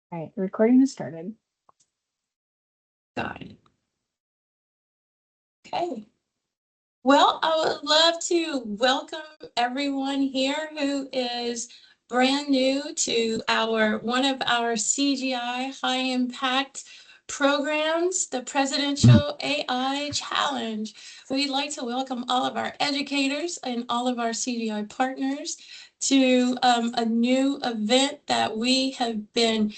All right, the recording has started. Got it. Okay. Well, I would love to welcome everyone here who is brand new to one of our CGI high impact programs, the Presidential AI Challenge. We'd like to welcome all of our educators and all of our CGI partners to a new event that we have been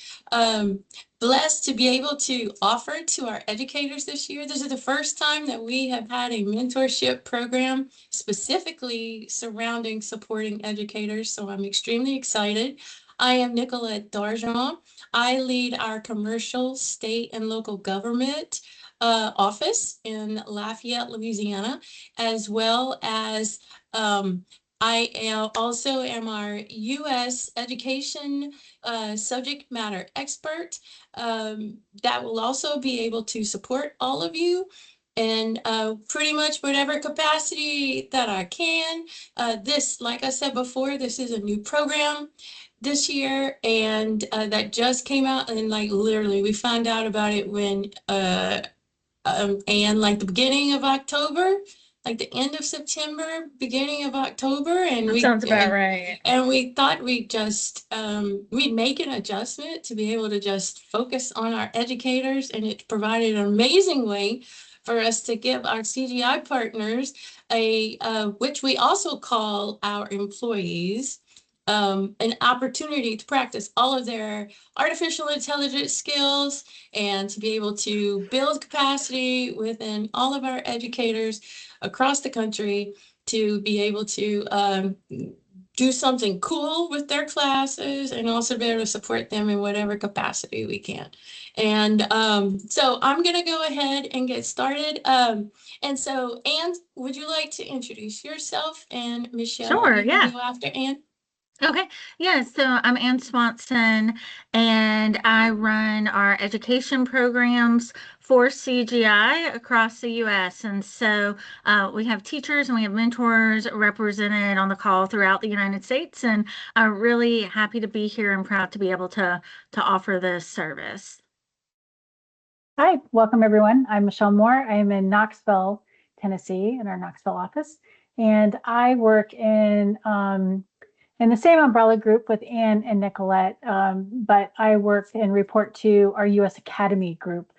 blessed to be able to offer to our educators this year. This is the first time that we have had a mentorship program specifically surrounding supporting educators, so I'm extremely excited. I am Nicolette Darjeon. I lead our commercial, state, and local government office in Lafayette, Louisiana, as well as I also am our U.S. education subject matter expert that will also be able to support all of you in pretty much whatever capacity that I can. This, like I said before, this is a new program this year, and that just came out, and like literally we found out about it when and like the beginning of October, like the end of September, beginning of October, and That sounds about right. and we thought we'd make an adjustment to be able to just focus on our educators, and it provided an amazing way for us to give our CGI partners which we also call our employees, an opportunity to practice all of their artificial intelligence skills and to be able to build capacity within all of our educators across the country to be able to do something cool with their classes and also be able to support them in whatever capacity we can. And so I'm going to go ahead and get started. And so, Anne, would you like to introduce yourself? And Michelle, Sure, you can yeah. go after Anne. Okay. Yeah, so I'm Ann Swanson and I run our education programs for CGI across the US. And so we have teachers and we have mentors represented on the call throughout the United States. And I'm really happy to be here and proud to be able to offer this service. Hi, welcome everyone. I'm Michelle Moore. I'm in Knoxville, Tennessee, in our Knoxville office. And I work in the same umbrella group with Anne and Nicolette, but I work and report to our U.S. Academy group,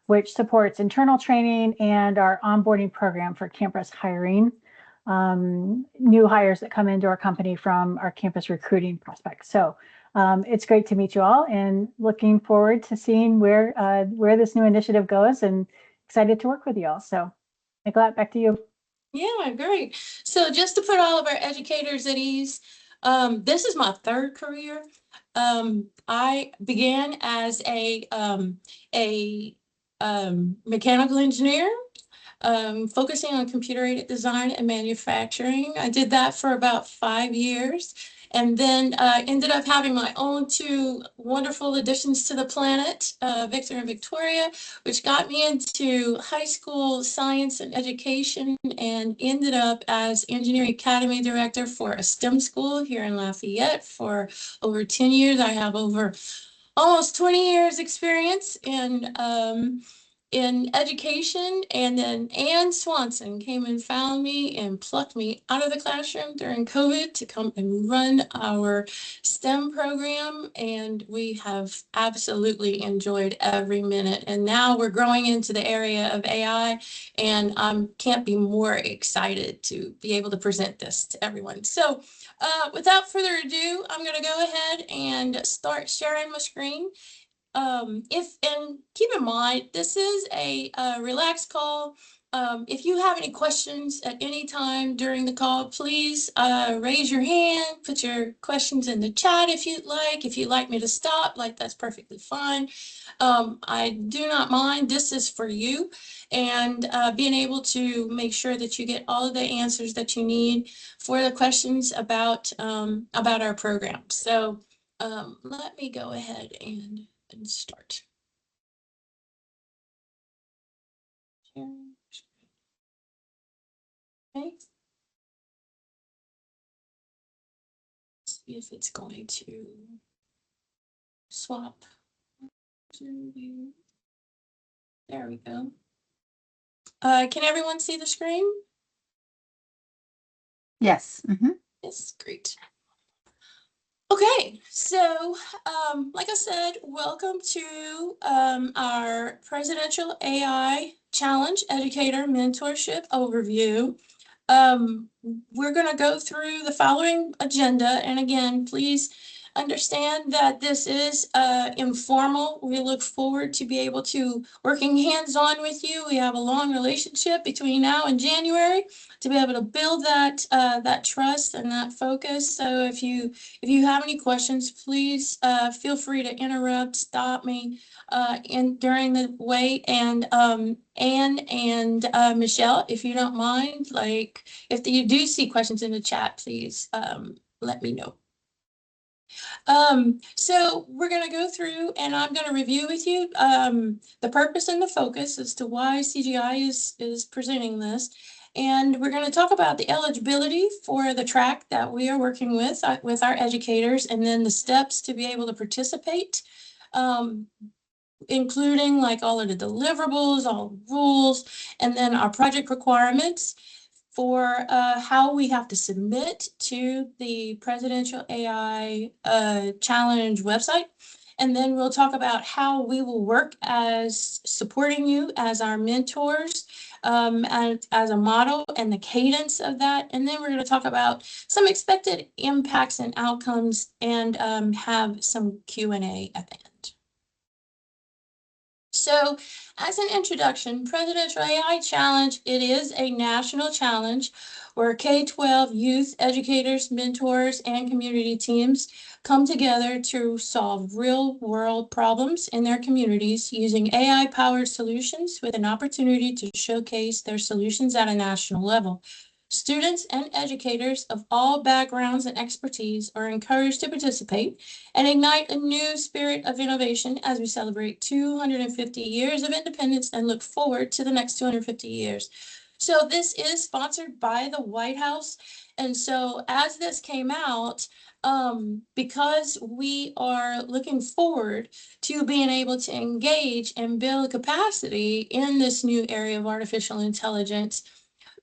which supports internal training and our onboarding program for campus hiring, new hires that come into our company from our campus recruiting prospects. So it's great to meet you all and looking forward to seeing where this new initiative goes and excited to work with you all. So Nicolette, back to you. Yeah, great. So just to put all of our educators at ease, this is my third career. I began as a mechanical engineer, focusing on computer-aided design and manufacturing. I did that for about 5 years, and then ended up having my own two wonderful additions to the planet, Victor and Victoria, which got me into high school science and education, and ended up as engineering academy director for a STEM school here in Lafayette for over 10 years. I have over almost 20 years experience in education. And then Ann Swanson came and found me and plucked me out of the classroom during COVID to come and run our STEM program. And we have absolutely enjoyed every minute. And now we're growing into the area of AI, and I can't be more excited to be able to present this to everyone. So without further ado, I'm going to go ahead and start sharing my screen. And keep in mind, this is a relaxed call. If you have any questions at any time during the call, please raise your hand, put your questions in the chat if you'd like. If you'd like me to stop, like that's perfectly fine. I do not mind. This is for you, and being able to make sure that you get all of the answers that you need for the questions about our program. So let me go ahead and start. Okay. See if it's going to swap. There we go. Can everyone see the screen? Yes. Yes, great. Okay, so like I said, welcome to our Presidential AI Challenge Educator Mentorship Overview. We're going to go through the following agenda. And again, please understand that this is informal. We look forward to be able to working hands-on with you. We have a long relationship between now and January to be able to build that trust and that focus. So if you have any questions, please feel free to interrupt, stop me during the wait. And Anne and Michelle, if you don't mind, like if you do see questions in the chat, please let me know. So we're going to go through and I'm going to review with you the purpose and the focus as to why CGI is presenting this. And we're going to talk about the eligibility for the track that we are working with our educators, and then the steps to be able to participate, including like all of the deliverables, all rules, and then our project requirements for how we have to submit to the Presidential AI Challenge website. And then we'll talk about how we will work as supporting you as our mentors, as a model and the cadence of that. And then we're going to talk about some expected impacts and outcomes and have some Q&A at the end. So as an introduction, Presidential AI Challenge, it is a national challenge where K-12 youth educators, mentors, and community teams come together to solve real-world problems in their communities using AI-powered solutions with an opportunity to showcase their solutions at a national level. Students and educators of all backgrounds and expertise are encouraged to participate and ignite a new spirit of innovation as we celebrate 250 years of independence and look forward to the next 250 years. So this is sponsored by the White House. And so as this came out, because we are looking forward to being able to engage and build capacity in this new area of artificial intelligence,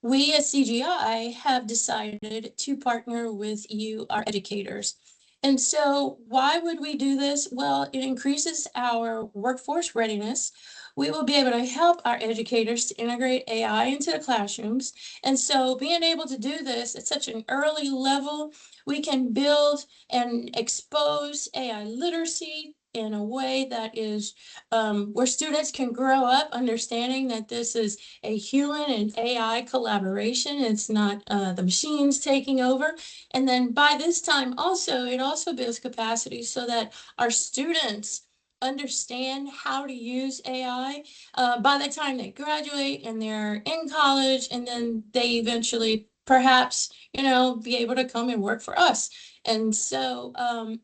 we at CGI have decided to partner with you, our educators. And so why would we do this? Well, it increases our workforce readiness. We will be able to help our educators to integrate AI into the classrooms. And so being able to do this at such an early level, we can build and expose AI literacy in a way that is where students can grow up understanding that this is a human and AI collaboration. It's not the machines taking over. And then by this time also, it also builds capacity so that our students understand how to use AI by the time they graduate and they're in college, and then they eventually perhaps, be able to come and work for us. And so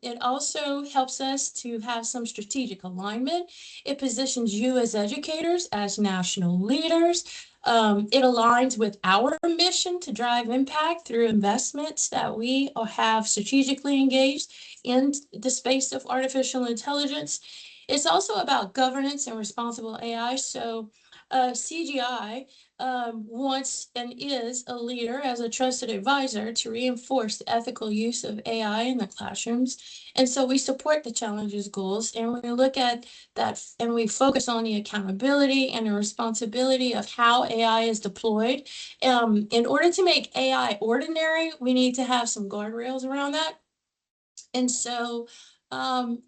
it also helps us to have some strategic alignment. It positions you as educators as national leaders. It aligns with our mission to drive impact through investments that we have strategically engaged in the space of artificial intelligence. It's also about governance and responsible AI. So CGI wants and is a leader as a trusted advisor to reinforce the ethical use of AI in the classrooms. And so we support the challenge's goals, and we look at that and we focus on the accountability and the responsibility of how AI is deployed. In order to make AI ordinary, we need to have some guardrails around that. And so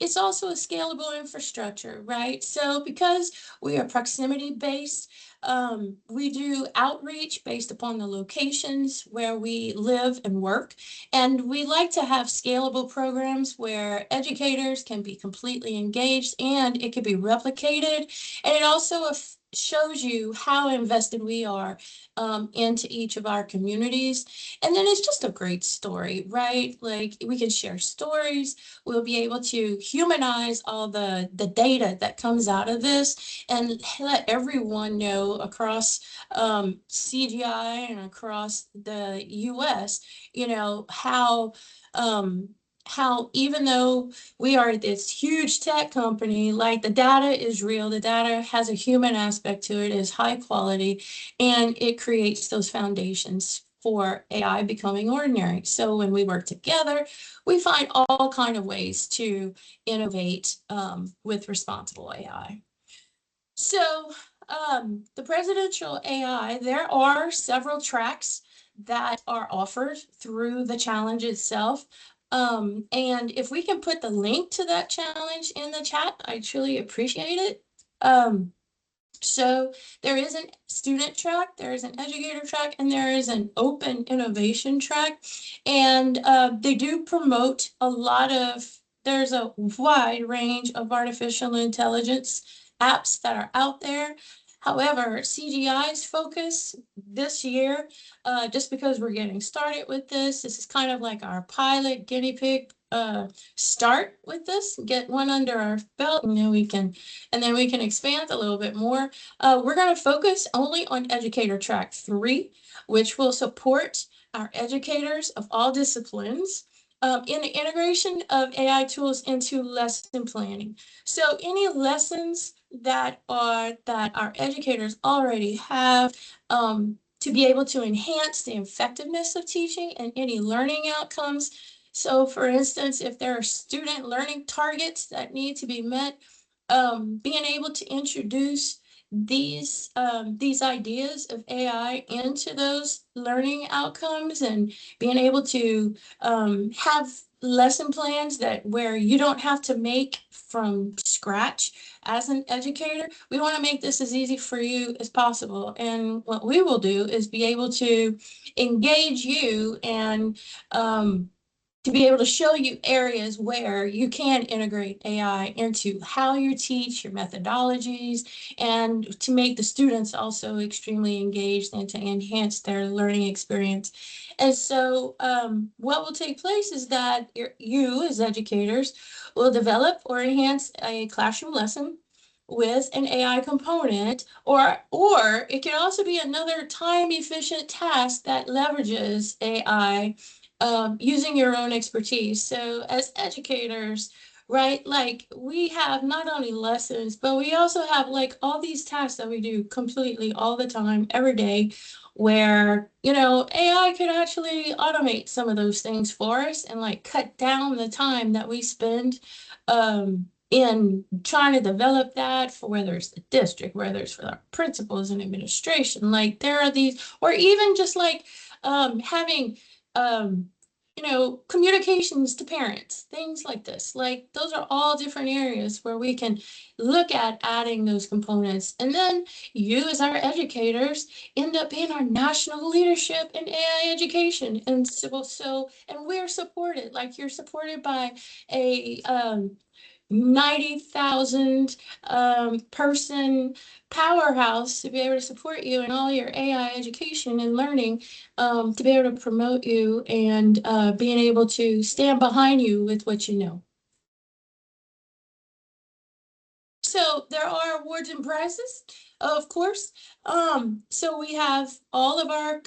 it's also a scalable infrastructure, right? So because we are proximity based, we do outreach based upon the locations where we live and work. And we like to have scalable programs where educators can be completely engaged and it can be replicated. And it also shows you how invested we are into each of our communities. And then it's just a great story, right? Like we can share stories. We'll be able to humanize all the data that comes out of this and let everyone know across CGI and across the US, how how even though we are this huge tech company, like the data is real, the data has a human aspect to it, is high quality, and it creates those foundations for AI becoming ordinary. So when we work together, we find all kind of ways to innovate with responsible AI. So the presidential AI, there are several tracks that are offered through the challenge itself. And if we can put the link to that challenge in the chat, I truly appreciate it. So there is a student track, there is an educator track, and there is an open innovation track. And they do promote a lot of, there's a wide range of artificial intelligence apps that are out there. However, CGI's focus this year, just because we're getting started with this is kind of like our pilot guinea pig start with this, get one under our belt, and then we can expand a little bit more. We're going to focus only on Educator Track 3, which will support our educators of all disciplines in the integration of AI tools into lesson planning. So any lessons that our educators already have, to be able to enhance the effectiveness of teaching and any learning outcomes. So for instance, if there are student learning targets that need to be met, being able to introduce these ideas of AI into those learning outcomes, and being able to have lesson plans that where you don't have to make from scratch as an educator. We want to make this as easy for you as possible. And what we will do is be able to engage you and to be able to show you areas where you can integrate AI into how you teach, your methodologies, and to make the students also extremely engaged and to enhance their learning experience. And so what will take place is that you as educators will develop or enhance a classroom lesson with an AI component, or it can also be another time efficient task that leverages AI using your own expertise. So as educators, right, like we have not only lessons, but we also have like all these tasks that we do completely all the time, every day, where, AI could actually automate some of those things for us and like cut down the time that we spend in trying to develop that, for whether it's the district, whether it's for our principals and administration. Like there are these, or even just like having communications to parents, things like this. Like those are all different areas where we can look at adding those components. And then you as our educators end up being our national leadership in AI education. And and we're supported, like you're supported by a 90,000 person powerhouse to be able to support you in all your AI education and learning, to be able to promote you and being able to stand behind you with what you know. So there are awards and prizes, of course. So we have all of our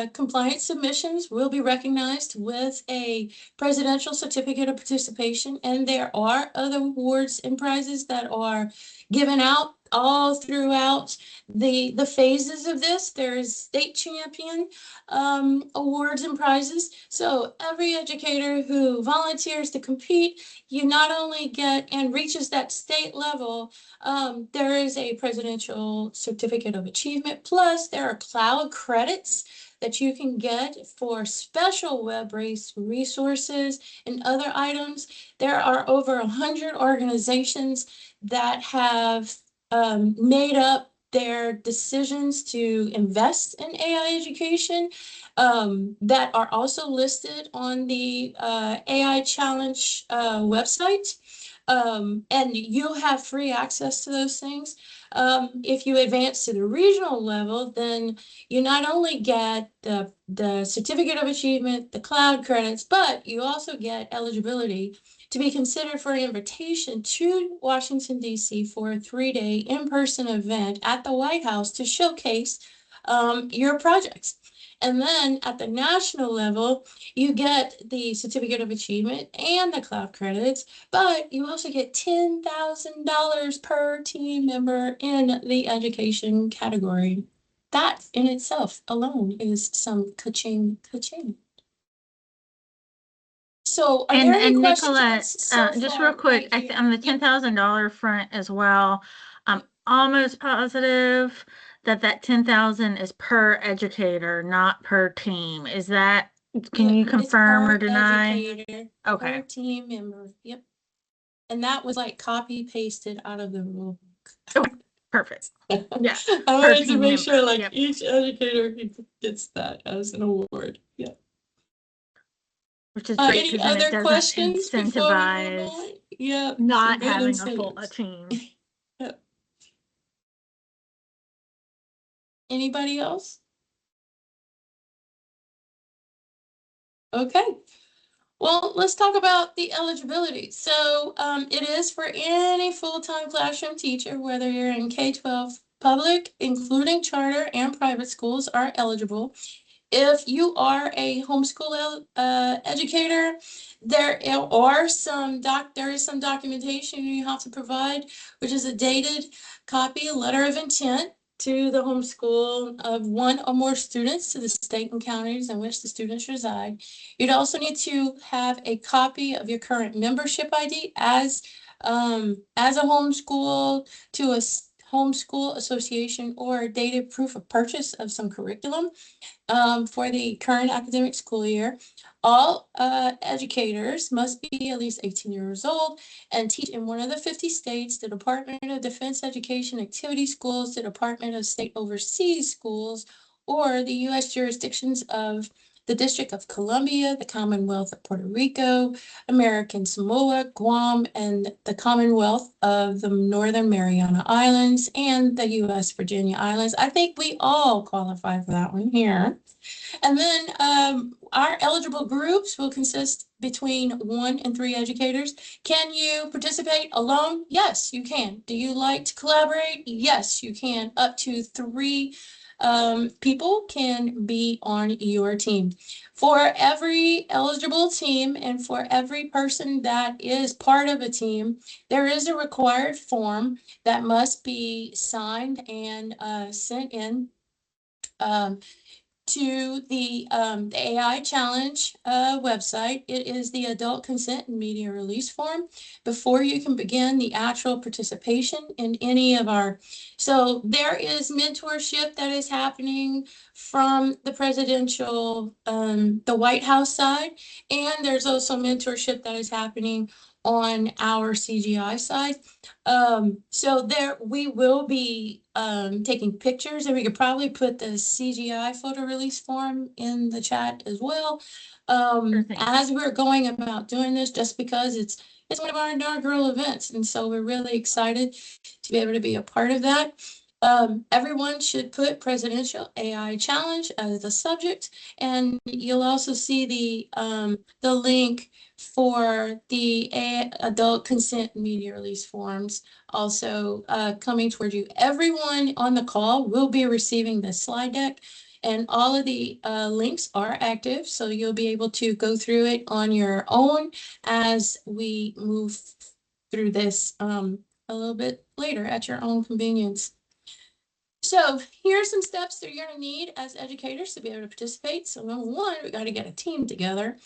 compliance submissions will be recognized with a presidential certificate of participation, and there are other awards and prizes that are given out all throughout the phases of this. There's state champion awards and prizes. So every educator who volunteers to compete, you not only get and reaches that state level, there is a presidential certificate of achievement. Plus, there are cloud credits that you can get for special web-based resources and other items. There are over 100 organizations that have made up their decisions to invest in AI education, that are also listed on the AI Challenge website. And you'll have free access to those things. If you advance to the regional level, then you not only get the certificate of achievement, the cloud credits, but you also get eligibility to be considered for an invitation to Washington, D.C. for a 3-day in-person event at the White House to showcase your projects. And then at the national level, you get the Certificate of Achievement and the cloud credits, but you also get $10,000 per team member in the education category. That in itself alone is some ka-ching, ka-ching. So are there any And Nicolette, questions so just real far quick, right here? on the Yep. $10,000 front as well, I'm almost positive that 10,000 is per educator, not per team. Is that, can Yep, you it's confirm or per deny? educator, Okay, per team member. Yep. And that was like copy pasted out of the rule okay, perfect. book. Yeah, I per wanted to team make sure member. like Yep, each educator gets that as an award. Yeah. which is great Any because then it other doesn't questions before we move incentivize on? Yep, some not good having a incentives. team. Yep. Anybody else? Okay. Well, let's talk about the eligibility. So it is for any full-time classroom teacher, whether you're in K-12 public, including charter and private schools are eligible. If you are a homeschool educator, there is some documentation you have to provide, which is a dated copy, a letter of intent to the homeschool of one or more students to the state and counties in which the students reside. You'd also need to have a copy of your current membership ID as a homeschool to a homeschool association or dated proof of purchase of some curriculum for the current academic school year. All educators must be at least 18 years old and teach in one of the 50 states, the Department of Defense Education Activity Schools, the Department of State Overseas Schools, or the U.S. jurisdictions of the District of Columbia, the Commonwealth of Puerto Rico, American Samoa, Guam, and the Commonwealth of the Northern Mariana Islands, and the U.S. Virginia Islands. I think we all qualify for that one here. And then our eligible groups will consist between 1 and 3 educators. Can you participate alone? Yes, you can. Do you like to collaborate? Yes, you can. Up to 3 people can be on your team. For every eligible team and for every person that is part of a team, there is a required form that must be signed and sent in. Um, to the AI Challenge website. It is the Adult Consent and Media Release Form before you can begin the actual participation in any of our. So there is mentorship that is happening from the presidential, the White House side, and there's also mentorship that is happening on our CGI side. So there we will be taking pictures, and we could probably put the CGI photo release form in the chat as well. Sure thing. As we're going about doing this, just because it's one of our inaugural events, and so we're really excited to be able to be a part of that. Everyone should put Presidential AI Challenge as the subject, and you'll also see the link for the adult consent media release forms also coming toward you. Everyone on the call will be receiving the slide deck, and all of the links are active, so you'll be able to go through it on your own as we move through this a little bit later at your own convenience. So here are some steps that you're going to need as educators to be able to participate. So number one, we got to get a team together.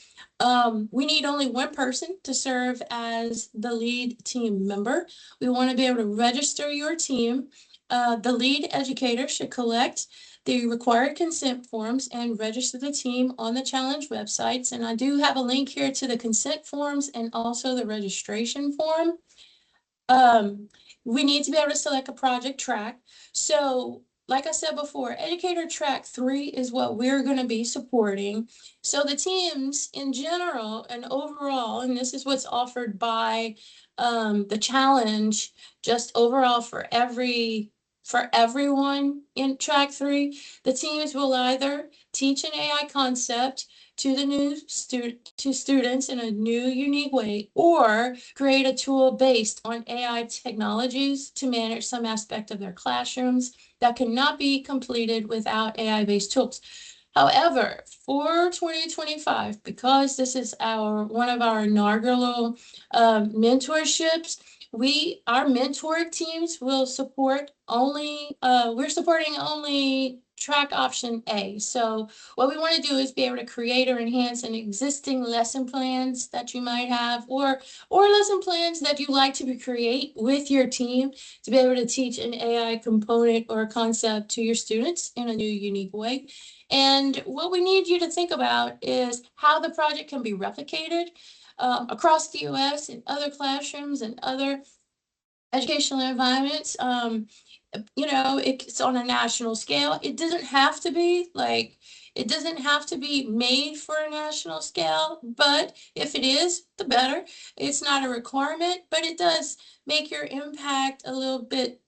We need only one person to serve as the lead team member. We want to be able to register your team. The lead educator should collect the required consent forms and register the team on the challenge websites. And I do have a link here to the consent forms and also the registration form. We need to be able to select a project track. So like I said before, Educator Track 3 is what we're going to be supporting. So the teams in general and overall, and this is what's offered by the challenge, just overall for everyone in Track 3, the teams will either teach an AI concept to the new students in a new, unique way, or create a tool based on AI technologies to manage some aspect of their classrooms that cannot be completed without AI-based tools. However, for 2025, because this is one of our inaugural mentorships, our mentor teams will support only we're supporting only track option A. So what we want to do is be able to create or enhance an existing lesson plans that you might have, or lesson plans that you like to create with your team to be able to teach an AI component or concept to your students in a new, unique way. And what we need you to think about is how the project can be replicated across the US in other classrooms and other educational environments. It's on a national scale. It doesn't have to be made for a national scale, but if it is, the better. It's not a requirement, but it does make your impact a little bit,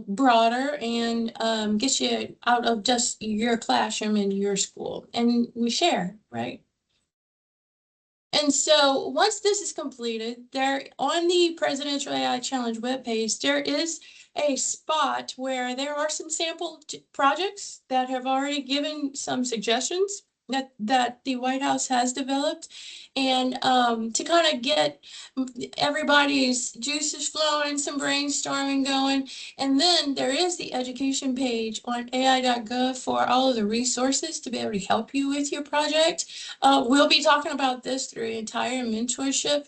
broader, and gets you out of just your classroom and your school. And we share, right? And so once this is completed, there on the Presidential AI Challenge webpage, there is a spot where there are some sample projects that have already given some suggestions that the White House has developed. And to kind of get everybody's juices flowing, some brainstorming going. And then there is the education page on AI.gov for all of the resources to be able to help you with your project. We'll be talking about this through the entire mentorship.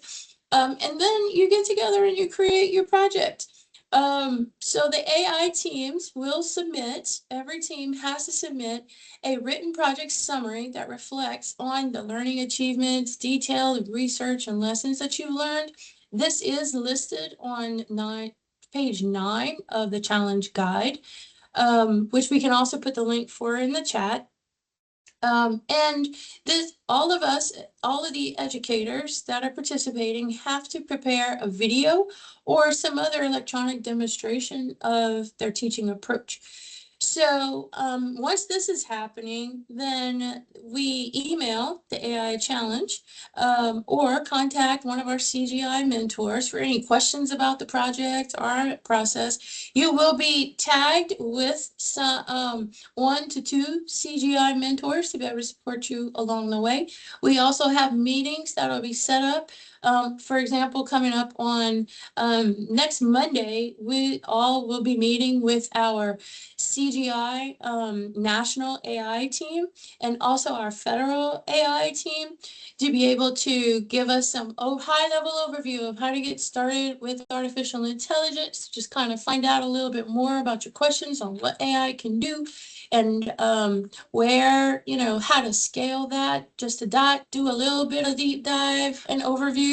And then you get together and you create your project. So the AI teams will submit, every team has to submit a written project summary that reflects on the learning achievements, detailed research, and lessons that you've learned. This is listed on page 9 of the challenge guide, which we can also put the link for in the chat. And all of us, all of the educators that are participating have to prepare a video or some other electronic demonstration of their teaching approach. So once this is happening, then we email the AI challenge or contact one of our CGI mentors for any questions about the project or process. You will be tagged with some 1 to 2 CGI mentors to be able to support you along the way. We also have meetings that will be set up. For example, coming up on next Monday, we all will be meeting with our CGI national AI team and also our federal AI team to be able to give us some high-level overview of how to get started with artificial intelligence, just kind of find out a little bit more about your questions on what AI can do and where, how to scale that, just to do a little bit of deep dive and overview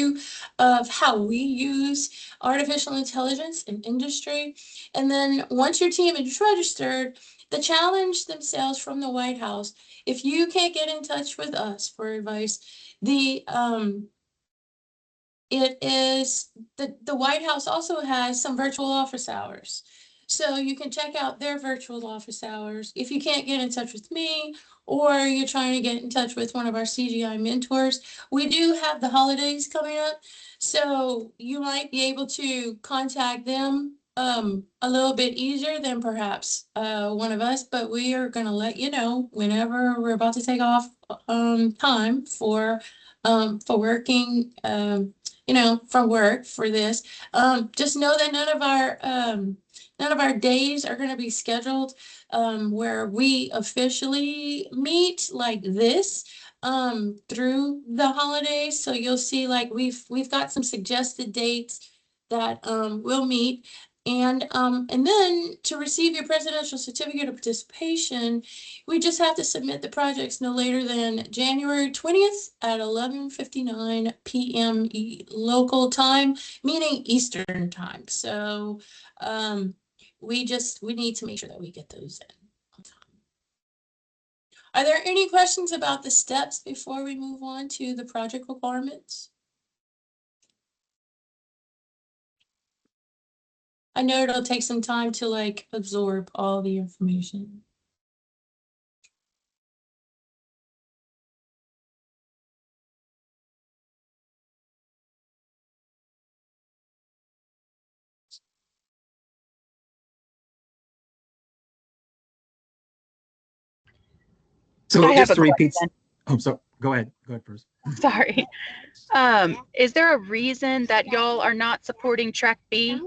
of how we use artificial intelligence in industry. And then once your team is registered, the challenge themselves from the White House, if you can't get in touch with us for advice, the it is the White House also has some virtual office hours. So you can check out their virtual office hours. If you can't get in touch with me or you're trying to get in touch with one of our CGI mentors, we do have the holidays coming up. So you might be able to contact them a little bit easier than perhaps one of us, but we are going to let you know whenever we're about to take off time for working from work for this. Just know that none of our days are going to be scheduled where we officially meet like this through the holidays. So you'll see like we've got some suggested dates that we'll meet. And then to receive your presidential certificate of participation, we just have to submit the projects no later than January 20th at 11:59 p.m. local time, meaning Eastern time. So we need to make sure that we get those in on time. Are there any questions about the steps before we move on to the project requirements? I know it'll take some time to like absorb all the information. So I have just a to repeat, question. so go ahead. Go ahead first. Sorry. Is there a reason that y'all are not supporting track B?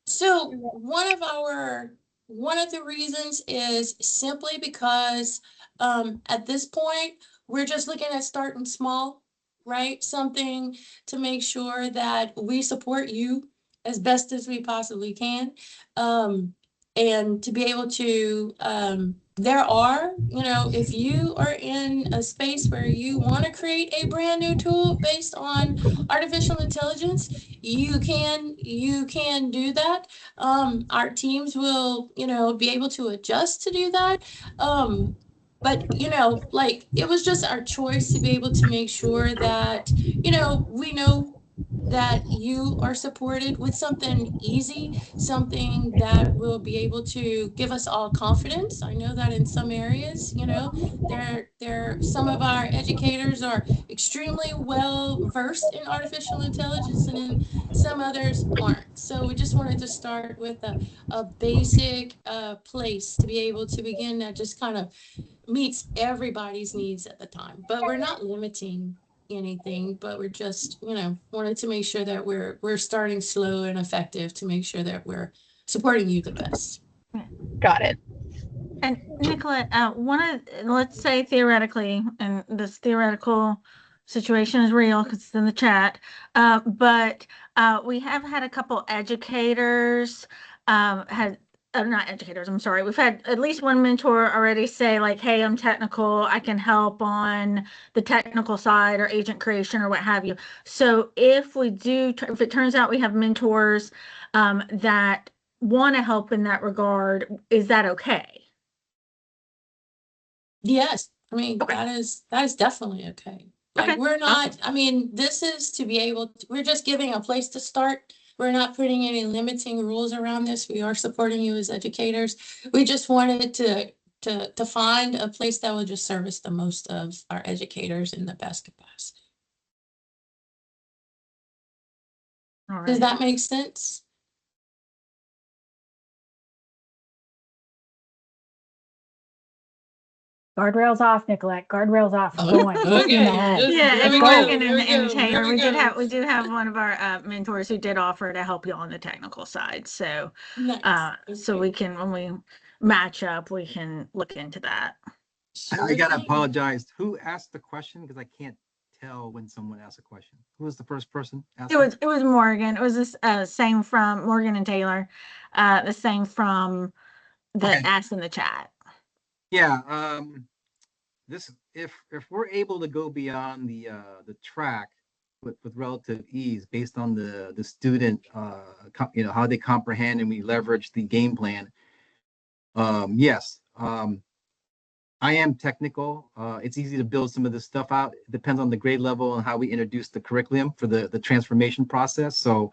So one of the reasons is simply because at this point we're just looking at starting small, right? Something to make sure that we support you as best as we possibly can. And to be able to there are, if you are in a space where you want to create a brand new tool based on artificial intelligence, you can do that. Our teams will, be able to adjust to do that. But like it was just our choice to be able to make sure that, we know that you are supported with something easy, something that will be able to give us all confidence. I know that in some areas, some of our educators are extremely well versed in artificial intelligence, and in some others aren't. So we just wanted to start with a basic place to be able to begin that just kind of meets everybody's needs at the time. But we're not limiting anything, but we're just, wanted to make sure that we're starting slow and effective to make sure that we're supporting you the best. Got it. And Nicolette, let's say theoretically, and this theoretical situation is real because it's in the chat, but we have had a couple educators, had not educators, I'm sorry. We've had at least one mentor already say like, hey, I'm technical, I can help on the technical side or agent creation or what have you. So if if it turns out we have mentors that want to help in that regard, is that okay? Yes, I mean, Okay. that is definitely okay. Like Okay. we're Awesome. not, I mean, this is to be able to, we're just giving a place to start. We're not putting any limiting rules around this. We are supporting you as educators. We just wanted to find a place that will just service the most of our educators in the best capacity. All Does right. that make sense? Guardrails off, Nicolette. Guardrails off. We're going full steam ahead. Yeah, Let's and go. Morgan and Taylor, we do have one of our mentors who did offer to help you on the technical side. So, Nice. so we can, when we match up, we can look into that. I Sure gotta thing. apologize. Who asked the question? Because I can't tell when someone asks a question. Who was the first person It asking? was Morgan. It was this same from Morgan and Taylor, the same from that Okay. asked in the chat. Yeah. This if we're able to go beyond the track with relative ease based on the student how they comprehend and we leverage the game plan. Yes. I am technical. It's easy to build some of this stuff out. It depends on the grade level and how we introduce the curriculum for the transformation process. So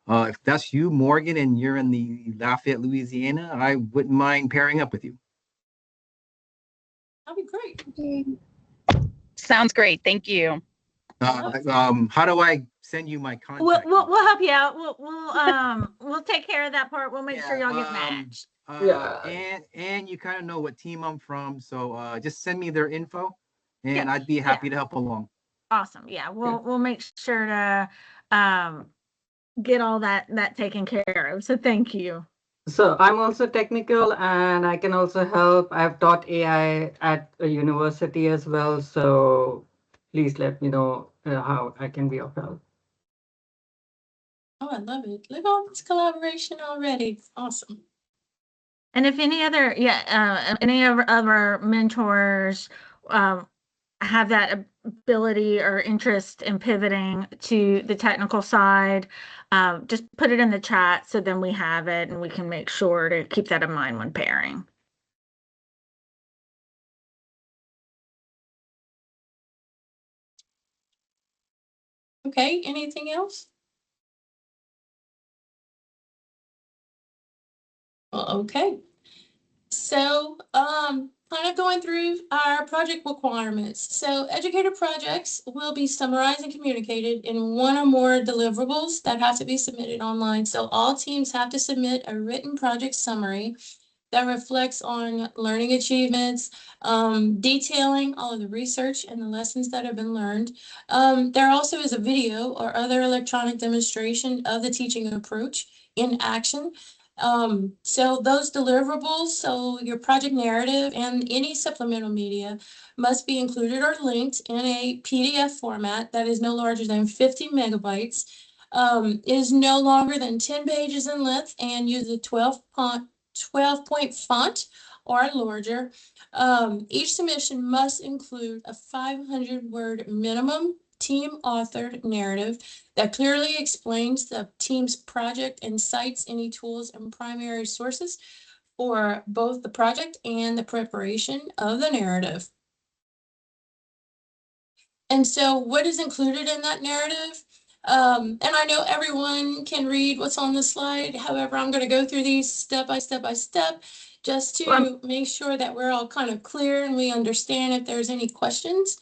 if that's you, Morgan, and you're in the Lafayette, Louisiana, I wouldn't mind pairing up with you. That'd be great. Sounds great. Thank you. How do I send you my contact? We'll help you out. We'll take care of that part. We'll make sure y'all get matched. And you kind of know what team I'm from, so just send me their info, and Yeah. I'd be happy to help along. Awesome. Yeah, we'll make sure to get all that taken care of. So thank you. So I'm also technical and I can also help. I've taught AI at a university as well. So please let me know how I can be of help. Oh, I love it. Look at all this collaboration already. It's awesome. And if any other, any of our mentors have that ability or interest in pivoting to the technical side, just put it in the chat so then we have it and we can make sure to keep that in mind when pairing. Okay, anything else? Well, okay. So, kind of going through our project requirements. So, educator projects will be summarized and communicated in one or more deliverables that have to be submitted online. So, all teams have to submit a written project summary that reflects on learning achievements, detailing all of the research and the lessons that have been learned. There also is a video or other electronic demonstration of the teaching approach in action. So those deliverables, so your project narrative and any supplemental media must be included or linked in a PDF format that is no larger than 50 megabytes, is no longer than 10 pages in length, and use a 12-point font or larger. Each submission must include a 500-word minimum team-authored narrative that clearly explains the team's project and cites any tools and primary sources for both the project and the preparation of the narrative. And so what is included in that narrative? And I know everyone can read what's on the slide. However, I'm going to go through these step by step just to make sure that we're all kind of clear and we understand if there's any questions.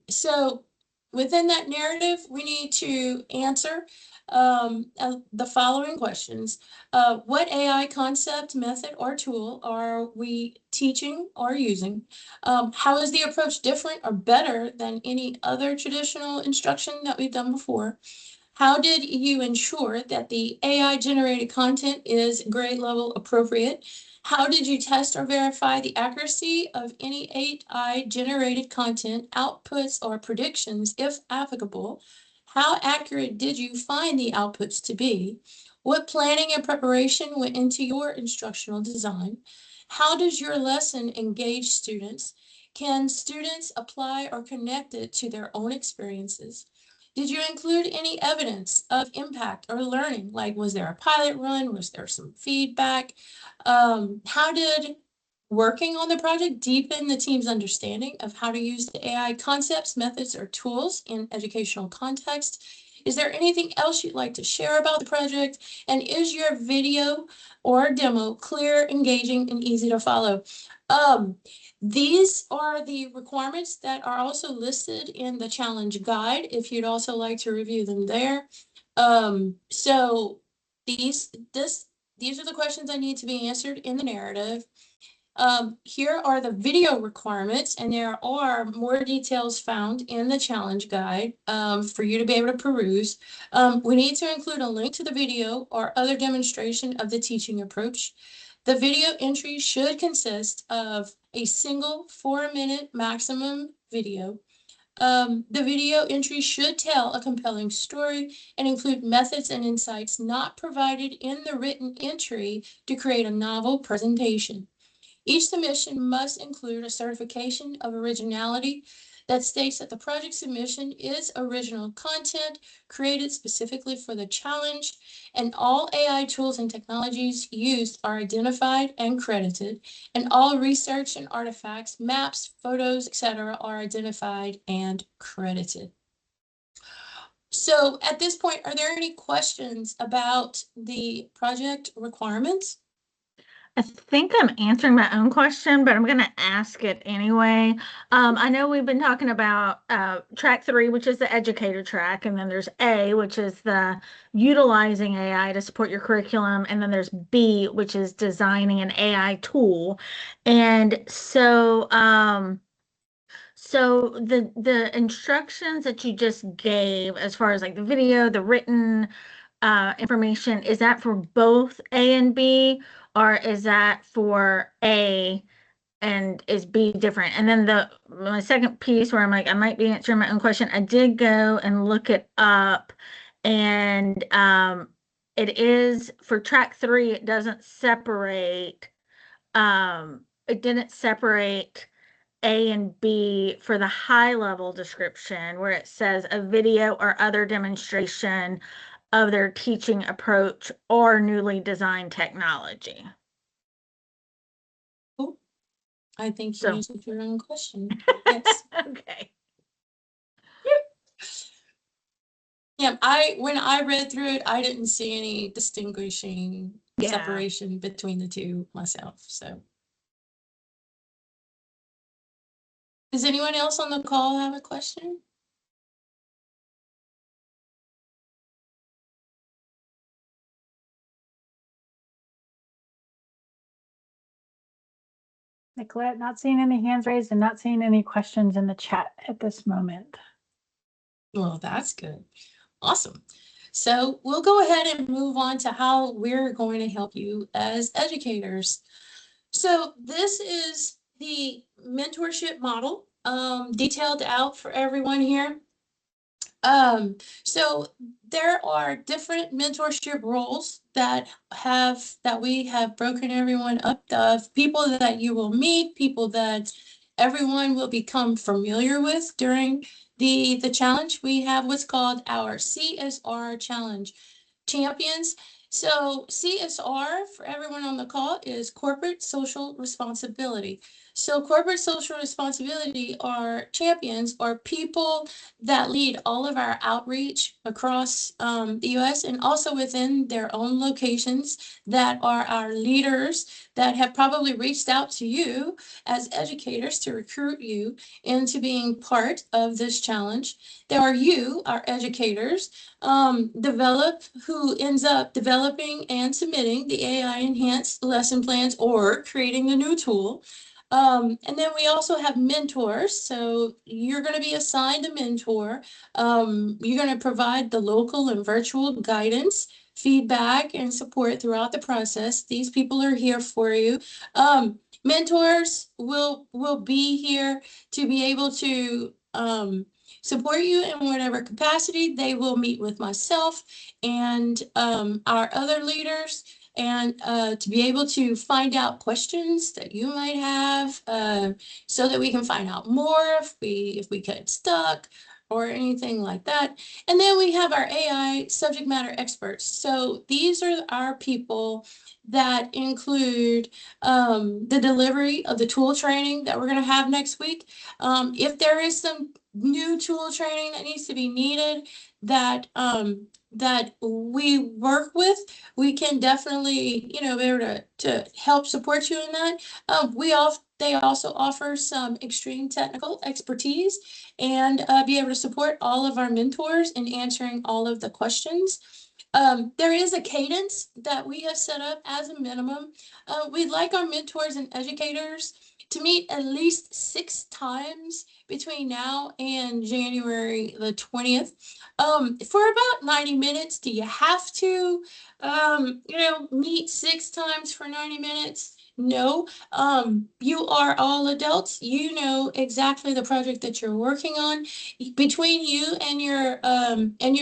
So within that narrative, we need to answer the following questions. What AI concept, method, or tool are we teaching or using? How is the approach different or better than any other traditional instruction that we've done before? How did you ensure that the AI generated content is grade level appropriate? How did you test or verify the accuracy of any AI generated content, outputs, or predictions, if applicable? How accurate did you find the outputs to be? What planning and preparation went into your instructional design? How does your lesson engage students? Can students apply or connect it to their own experiences? Did you include any evidence of impact or learning? Like, was there a pilot run? Was there some feedback? How did working on the project deepen the team's understanding of how to use the AI concepts, methods, or tools in educational context? Is there anything else you'd like to share about the project? And is your video or demo clear, engaging, and easy to follow? These are the requirements that are also listed in the challenge guide, if you'd also like to review them there. So these are the questions that need to be answered in the narrative. Here are the video requirements, and there are more details found in the challenge guide for you to be able to peruse. We need to include a link to the video or other demonstration of the teaching approach. The video entry should consist of a single 4-minute maximum video. The video entry should tell a compelling story and include methods and insights not provided in the written entry to create a novel presentation. Each submission must include a certification of originality that states that the project submission is original content created specifically for the challenge, and all AI tools and technologies used are identified and credited, and all research and artifacts, maps, photos, etc. are identified and credited. So at this point, are there any questions about the project requirements? I think I'm answering my own question, but I'm going to ask it anyway. I know we've been talking about track 3, which is the educator track, and then there's A, which is the utilizing AI to support your curriculum, and then there's B, which is designing an AI tool. And so, the instructions that you just gave, as far as like the video, the written information, is that for both A and B, or is that for A and is B different? And then my second piece where I'm like, I might be answering my own question. I did go and look it up, and it is for track 3. It doesn't separate. It didn't separate A and B for the high level description, where it says a video or other demonstration of their teaching approach or newly designed technology. Oh, I think you answered your own question. Yes. Okay. Yeah, when I read through it, I didn't see any distinguishing separation between the two myself. So, does anyone else on the call have a question? Nicolette, not seeing any hands raised and not seeing any questions in the chat at this moment. Well, that's good. Awesome. So we'll go ahead and move on to how we're going to help you as educators. So this is the mentorship model detailed out for everyone here. So there are different mentorship roles that we have broken everyone up of people that you will meet, people that everyone will become familiar with during the challenge. We have what's called our CSR challenge champions. So CSR for everyone on the call is corporate social responsibility. So corporate social responsibility are champions, are people that lead all of our outreach across the US and also within their own locations, that are our leaders that have probably reached out to you as educators to recruit you into being part of this challenge. There are you, our educators, who ends up developing and submitting the AI enhanced lesson plans or creating the new tool. And then we also have mentors. So you're going to be assigned a mentor. You're going to provide the local and virtual guidance, feedback, and support throughout the process. These people are here for you. Mentors will be here to be able to support you in whatever capacity. They will meet with myself and our other leaders, and to be able to find out questions that you might have, so that we can find out more if we get stuck or anything like that. And then we have our AI subject matter experts. So these are our people that include the delivery of the tool training that we're going to have next week. If there is some new tool training that needs to be needed that that we work with, we can definitely, be able to help support you in that. They also offer some extreme technical expertise and be able to support all of our mentors in answering all of the questions. There is a cadence that we have set up as a minimum. We'd like our mentors and educators to meet at least 6 times between now and January the 20th, for about 90 minutes. Do you have to, meet 6 times for 90 minutes? No. You are all adults. You know exactly the project that you're working on. Between you and your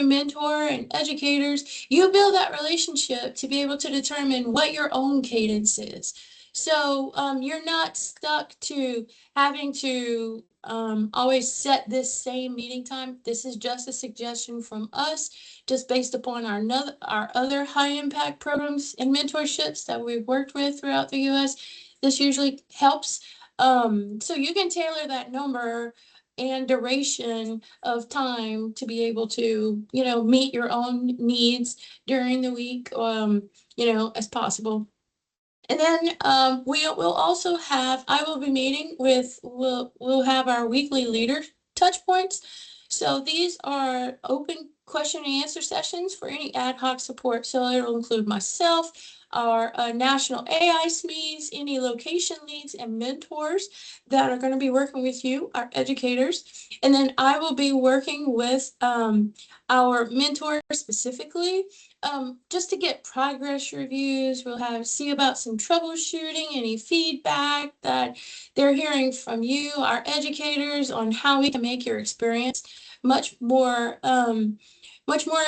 mentor and educators, you build that relationship to be able to determine what your own cadence is. So you're not stuck to having to always set this same meeting time. This is just a suggestion from us, just based upon our other high impact programs and mentorships that we've worked with throughout the US. This usually helps. So you can tailor that number and duration of time to be able to, meet your own needs during the week, as possible. And then we'll also have, I will be meeting with, we'll have our weekly leader touch points. So these are open question and answer sessions for any ad hoc support. So it'll include myself, our national AI SMEs, any location leads and mentors that are going to be working with you, our educators. And then I will be working with our mentors specifically, just to get progress reviews. We'll see about some troubleshooting, any feedback that they're hearing from you, our educators, on how we can make your experience much more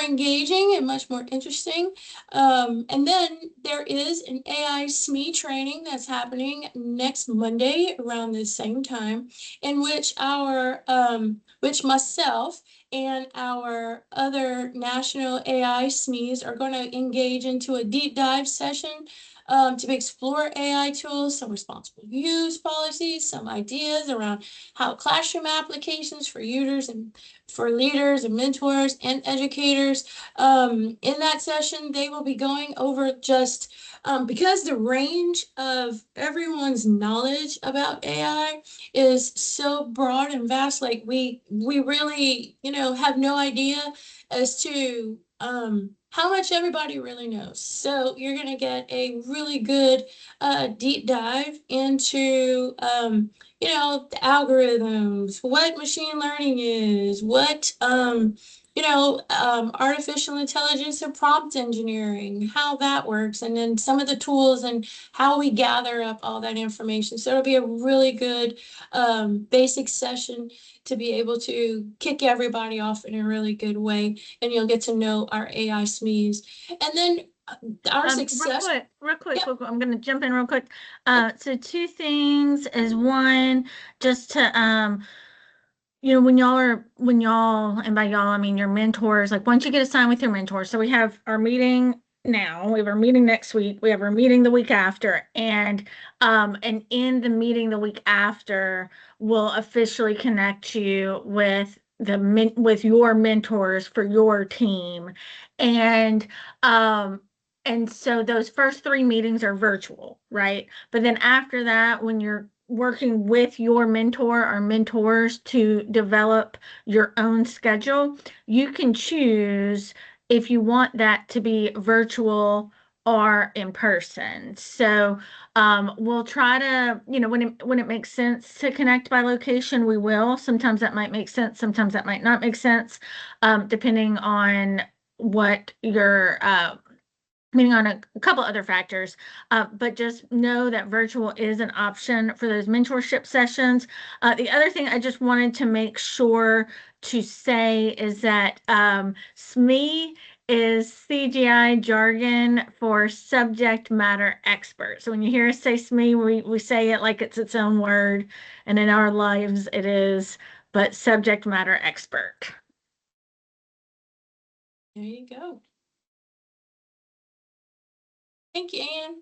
engaging and much more interesting. And then there is an AI SME training that's happening next Monday around the same time, in which which myself and our other national AI SMEs are going to engage into a deep dive session to explore AI tools, some responsible use policies, some ideas around how classroom applications for users and for leaders and mentors and educators. In that session, they will be going over just because the range of everyone's knowledge about AI is so broad and vast. Like we really, have no idea as to how much everybody really knows. So you're going to get a really good deep dive into, the algorithms, what machine learning is, what, artificial intelligence and prompt engineering, how that works, and then some of the tools and how we gather up all that information. So it'll be a really good basic session to be able to kick everybody off in a really good way, and you'll get to know our AI SMEs. And then our success. Real quick, Yep. I'm going to jump in real quick. So two things is one, just to when y'all, and by y'all I mean your mentors, like once you get assigned with your mentor, so we have our meeting now, we have our meeting next week, we have our meeting the week after, and in the meeting the week after, we'll officially connect you with with your mentors for your team. And um and so those first three meetings are virtual, right? But then after that, when you're working with your mentor or mentors to develop your own schedule, you can choose if you want that to be virtual or in person. So we'll try to, when it makes sense to connect by location, we will. Sometimes that might make sense, sometimes that might not make sense, depending on what your meaning on a couple other factors, but just know that virtual is an option for those mentorship sessions. The other thing I just wanted to make sure to say is that SME is CGI jargon for subject matter expert. So when you hear us say SME, we say it like it's its own word, and in our lives it is, but subject matter expert. There you go. Thank you, Anne.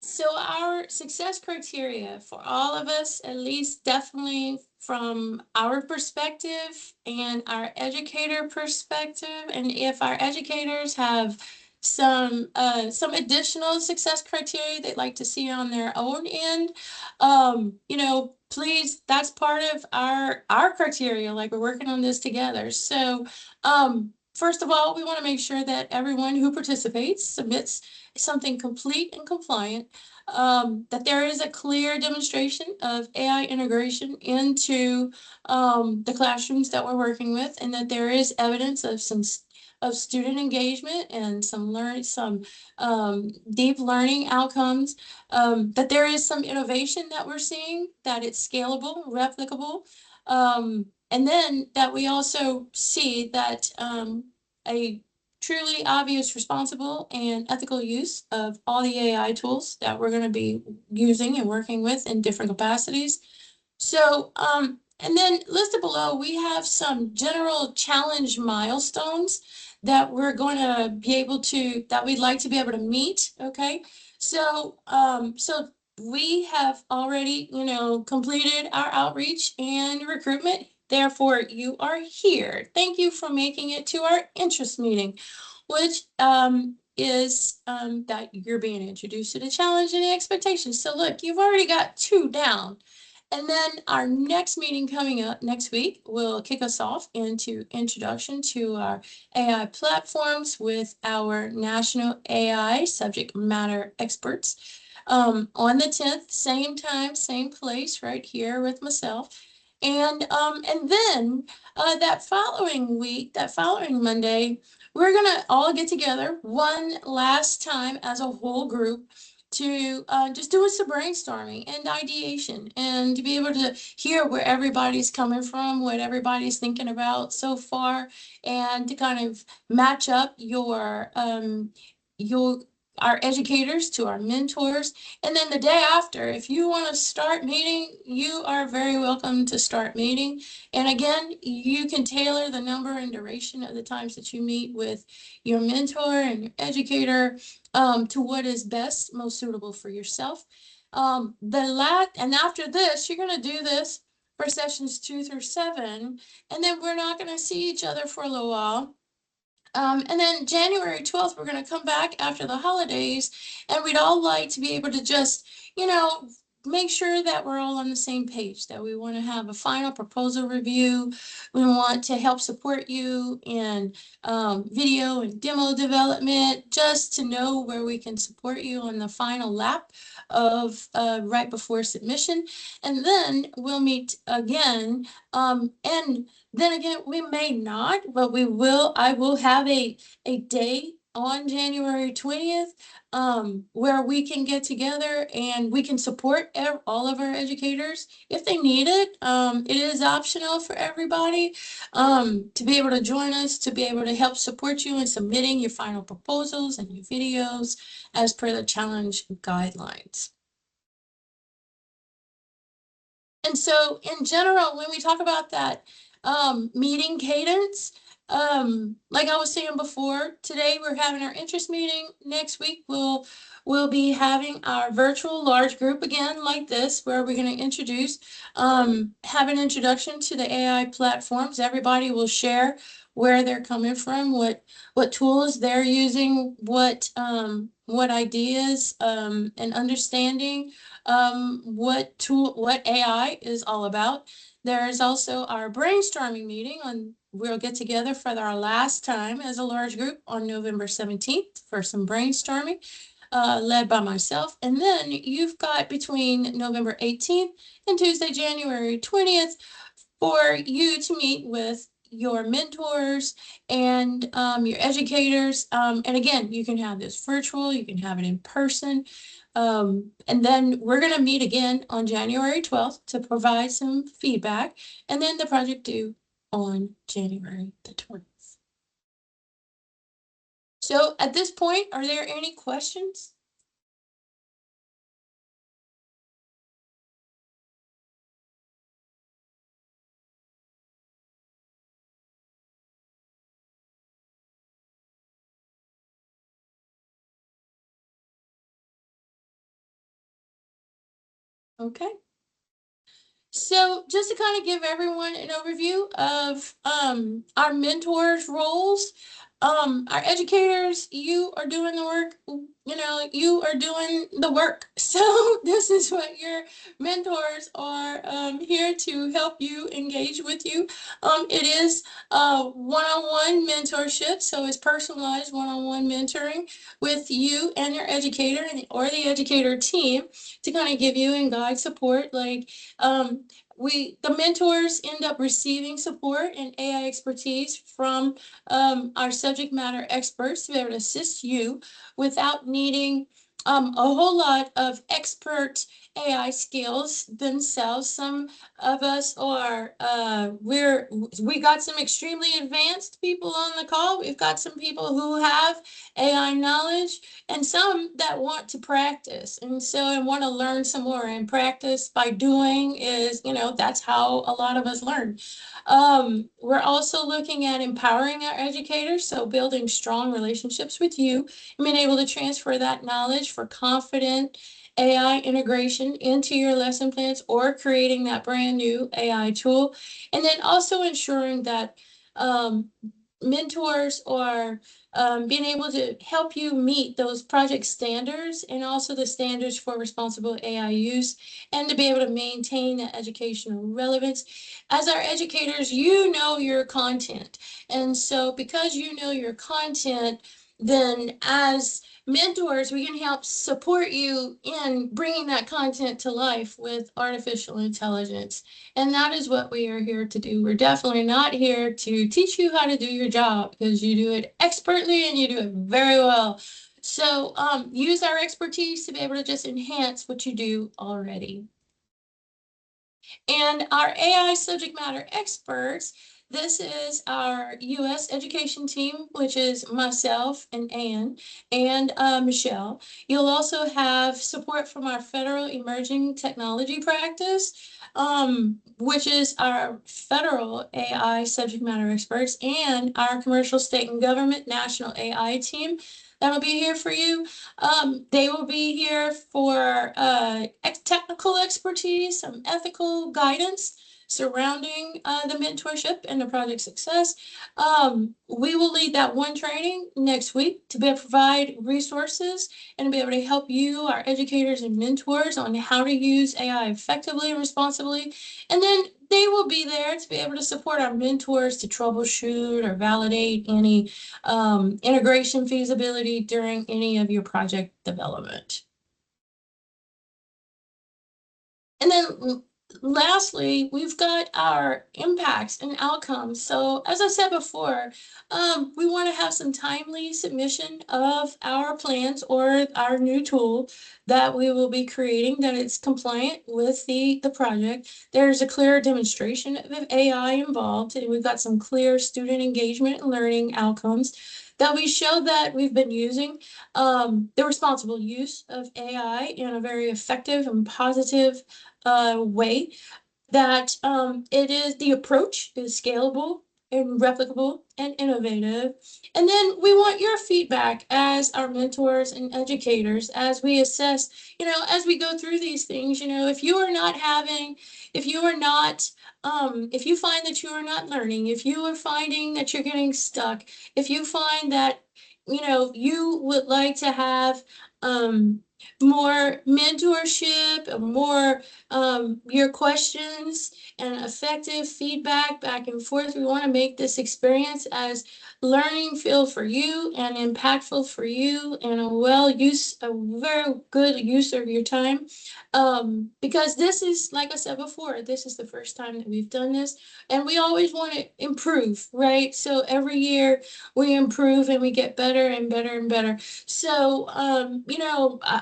So our success criteria for all of us, at least definitely from our perspective and our educator perspective, and if our educators have some additional success criteria they'd like to see on their own end, please, that's part of our criteria, like we're working on this together. So first of all, we want to make sure that everyone who participates submits something complete and compliant, that there is a clear demonstration of AI integration into the classrooms that we're working with, and that there is evidence of some student engagement and some deep learning outcomes, that there is some innovation that we're seeing, that it's scalable, replicable, and then that we also see that a truly obvious, responsible, and ethical use of all the AI tools that we're going to be using and working with in different capacities. So, and then listed below, we have some general challenge milestones that we're going to be able to, that we'd like to be able to meet. Okay. So, so we have already, completed our outreach and recruitment. Therefore, you are here. Thank you for making it to our interest meeting, which is that you're being introduced to the challenge and the expectations. So look, you've already got 2 down. And then our next meeting coming up next week will kick us off into introduction to our AI platforms with our national AI subject matter experts. On the 10th, same time, same place, right here with myself. And then that following week, that following Monday, we're gonna all get together one last time as a whole group to just do some brainstorming and ideation, and to be able to hear where everybody's coming from, what everybody's thinking about so far, and to kind of match up your our educators to our mentors. And then the day after, if you want to start meeting, you are very welcome to start meeting. And again, you can tailor the number and duration of the times that you meet with your mentor and your educator to what is best, most suitable for yourself. And after this, you're going to do this for sessions 2 through 7, and then we're not going to see each other for a little while. And then January 12th, we're going to come back after the holidays, and we'd all like to be able to just, make sure that we're all on the same page, that we want to have a final proposal review. We want to help support you in video and demo development, just to know where we can support you on the final lap of right before submission. And then we'll meet again. And then again, we may not, but I will have a day on January 20th where we can get together and we can support all of our educators if they need it. It is optional for everybody to be able to join us, to be able to help support you in submitting your final proposals and your videos as per the challenge guidelines. And so in general, when we talk about that meeting cadence, like I was saying before, today we're having our interest meeting. Next week we'll be having our virtual large group again like this, where we're going to introduce, have an introduction to the AI platforms. Everybody will share where they're coming from, what tools they're using, what ideas and understanding what AI is all about. There is also our brainstorming meeting we'll get together for our last time as a large group on November 17th for some brainstorming, led by myself. And then you've got between November 18th and Tuesday, January 20th for you to meet with your mentors and your educators. And again, you can have this virtual, you can have it in person. And then we're going to meet again on January 12th to provide some feedback, and then the project due on January the 20th. So at this point, are there any questions? Okay. So just to kind of give everyone an overview of our mentors' roles, our educators, you are doing the work, you are doing the work. So this is what your mentors are here to help you, engage with you. It is one-on-one mentorship, so it's personalized one-on-one mentoring with you and your educator or the educator team to kind of give you and guide support. Like the mentors end up receiving support and AI expertise from our subject matter experts to be able to assist you without needing a whole lot of expert AI skills themselves. Some of us are we got some extremely advanced people on the call. We've got some people who have AI knowledge, and some that want to practice and want to learn some more. And practice by doing is, that's how a lot of us learn. We're also looking at empowering our educators, so building strong relationships with you and being able to transfer that knowledge for confident AI integration into your lesson plans or creating that brand new AI tool. And then also ensuring that mentors are being able to help you meet those project standards and also the standards for responsible AI use, and to be able to maintain that educational relevance. As our educators, you know your content. And so because you know your content, then as mentors, we can help support you in bringing that content to life with artificial intelligence. And that is what we are here to do. We're definitely not here to teach you how to do your job, because you do it expertly and you do it very well. So use our expertise to be able to just enhance what you do already. And our AI subject matter experts, this is our U.S. education team, which is myself and Anne and Michelle. You'll also have support from our federal emerging technology practice, which is our federal AI subject matter experts, and our commercial, state, and government national AI team that'll be here for you. They will be here for technical expertise, some ethical guidance, surrounding the mentorship and the project success. We will lead that one training next week to be able to provide resources and be able to help you, our educators and mentors, on how to use AI effectively and responsibly. And then they will be there to be able to support our mentors to troubleshoot or validate any integration feasibility during any of your project development. And then lastly, we've got our impacts and outcomes. So as I said before, we want to have some timely submission of our plans or our new tool that we will be creating, that it's compliant with the project. There's a clear demonstration of AI involved, and we've got some clear student engagement and learning outcomes that we show that we've been using the responsible use of AI in a very effective and positive way, that it is, the approach is scalable and replicable and innovative. And then we want your feedback as our mentors and educators as we assess, as we go through these things, if you are not having, if you are not, if you find that you are not learning, if you are finding that you're getting stuck, if you find that, you would like to have more mentorship, more your questions and effective feedback back and forth. We want to make this experience as learning feel for you and impactful for you, and a very good use of your time. Because this is, like I said before, this is the first time that we've done this, and we always want to improve, right? So every year we improve and we get better and better and better. So,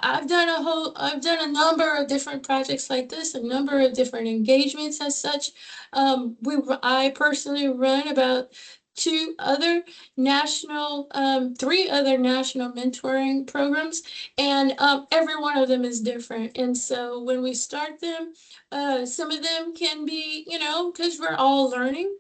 I've done a number of different projects like this, a number of different engagements as such. I personally run about three other national mentoring programs, and every one of them is different. And so when we start them, some of them can be, because we're all learning.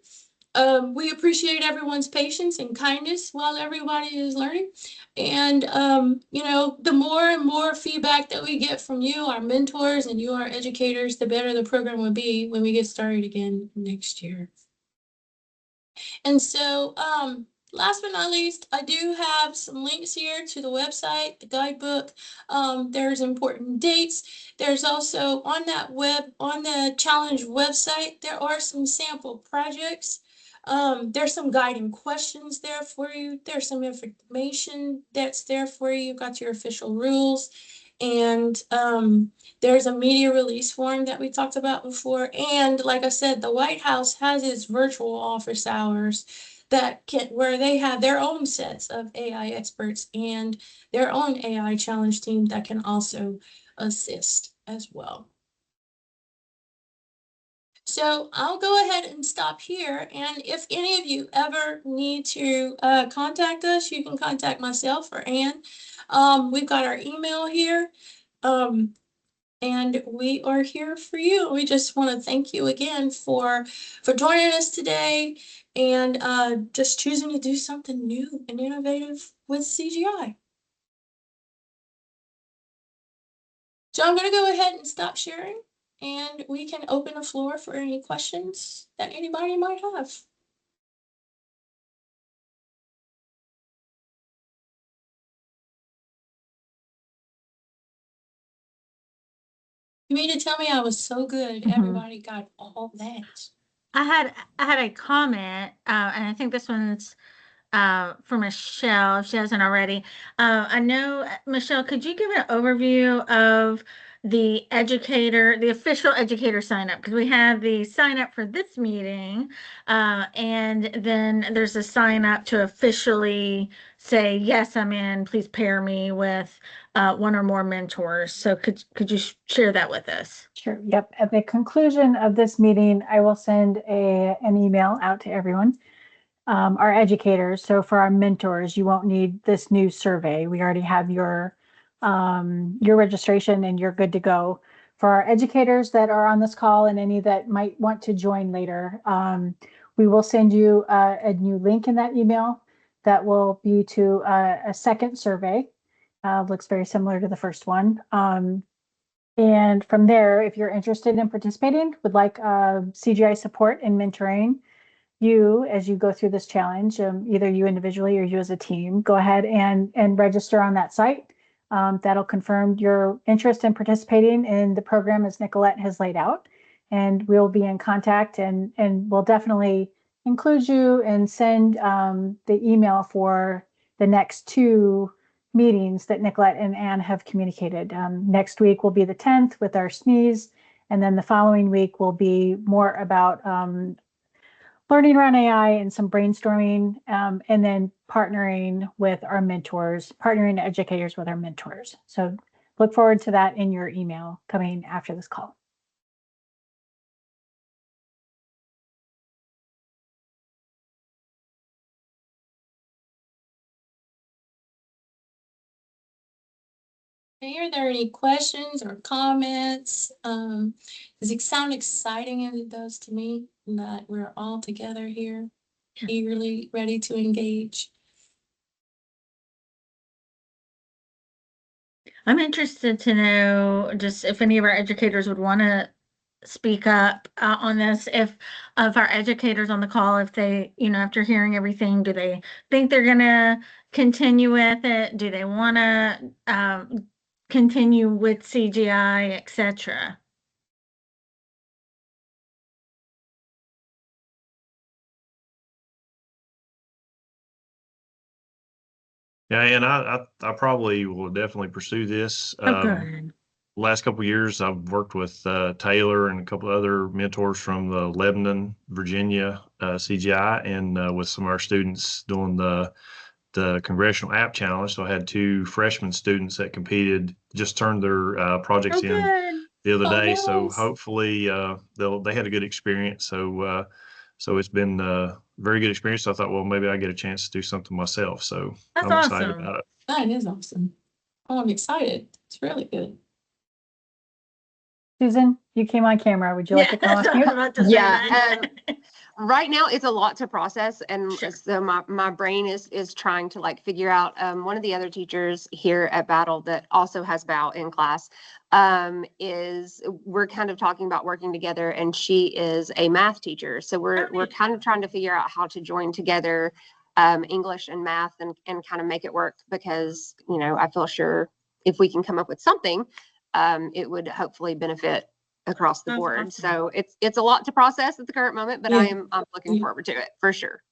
We appreciate everyone's patience and kindness while everybody is learning. And, the more and more feedback that we get from you, our mentors, and you, our educators, the better the program will be when we get started again next year. And so, last but not least, I do have some links here to the website, the guidebook. There's important dates. There's also on the challenge website, there are some sample projects. There's some guiding questions there for you. There's some information that's there for you. You've got your official rules. And there's a media release form that we talked about before. And like I said, the White House has its virtual office hours where they have their own sets of AI experts and their own AI challenge team that can also assist as well. So I'll go ahead and stop here. And if any of you ever need to contact us, you can contact myself or Ann. We've got our email here. And we are here for you. We just want to thank you again for joining us today and just choosing to do something new and innovative with CGI. So I'm going to go ahead and stop sharing, and we can open the floor for any questions that anybody might have. You mean to tell me I was so good? Mhm. Everybody got all that. I had a comment, and I think this one's for Michelle, if she hasn't already. I know, Michelle, could you give an overview of the official educator sign up? Because we have the sign up for this meeting, and then there's a sign up to officially say, yes, I'm in, please pair me with one or more mentors. So could you share that with us? Sure. Yep. At the conclusion of this meeting, I will send an email out to everyone, our educators. So for our mentors, you won't need this new survey. We already have your registration and you're good to go. For our educators that are on this call and any that might want to join later, we will send you a new link in that email that will be to a second survey. Looks very similar to the first one. And from there, if you're interested in participating, would like CGI support and mentoring, you, as you go through this challenge, either you individually or you as a team, go ahead and register on that site. That'll confirm your interest in participating in the program as Nicolette has laid out. And we'll be in contact and we'll definitely include you and send the email for the next 2 meetings that Nicolette and Anne have communicated. Next week will be the 10th with our SMEs, and then the following week will be more about learning around AI and some brainstorming, and then partnering with our mentors, partnering educators with our mentors. So look forward to that in your email coming after this call. Are there any questions or comments? Does it sound exciting as it does to me that we're all together here, eagerly ready to engage? I'm interested to know just if any of our educators would want to speak up on this. If of our educators on the call, if they, after hearing everything, do they think they're going to continue with it? Do they want to continue with CGI, etc.? Yeah, and I probably will definitely pursue this. Oh, good. Last couple of years, I've worked with Taylor and a couple of other mentors from the Lebanon, Virginia CGI, and with some of our students doing the Congressional App Challenge. So I had 2 freshman students that competed, just turned their projects in Good. the other day. Nice. So hopefully they had a good experience. So it's been a very good experience. So I thought, well, maybe I get a chance to do something myself. So That's I'm excited awesome. about it. That is awesome. Oh, I'm excited. It's really good. Susan, you came on camera. Would you like to come off mute? Yeah. Right now it's a lot to process, and Sure. so my brain is trying to like figure out. One of the other teachers here at Battle that also has Bow in class is we're kind of talking about working together, and she is a math teacher, so we're kind of trying to figure out how to join together English and math and kind of make it work, because I feel sure if we can come up with something, it would hopefully benefit across the That's board. awesome. So it's a lot to process at the current moment, but Yeah. I'm looking forward to it for sure.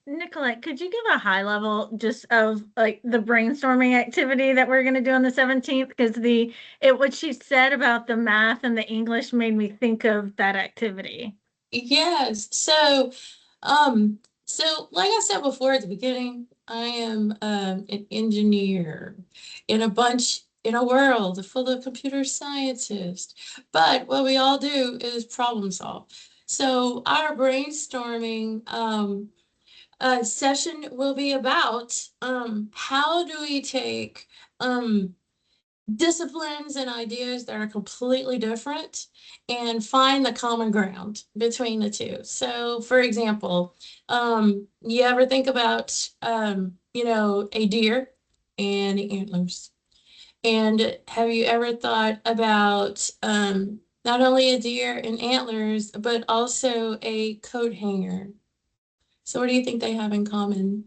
Nicolette, could you give a high level just of like the brainstorming activity that we're going to do on the 17th? Because what she said about the math and the English made me think of that activity. Yes. So like I said before at the beginning, I am an engineer in a world full of computer scientists. But what we all do is problem solve. So our brainstorming session will be about how do we take disciplines and ideas that are completely different and find the common ground between the two. So, for example, you ever think about, a deer and the antlers? And have you ever thought about not only a deer and antlers, but also a coat hanger? So, what do you think they have in common?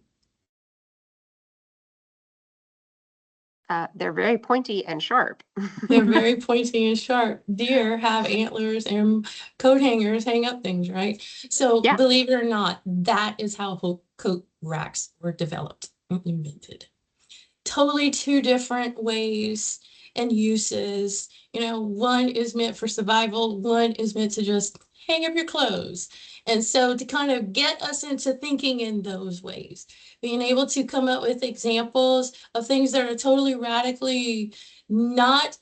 They're very pointy and sharp. They're very pointy and sharp. Deer have antlers and coat hangers hang up things, right? So Yeah. believe it or not, that is how coat racks were developed and invented. Totally 2 different ways and uses. One is meant for survival, one is meant to just hang up your clothes. And so to kind of get us into thinking in those ways, being able to come up with examples of things that are totally radically not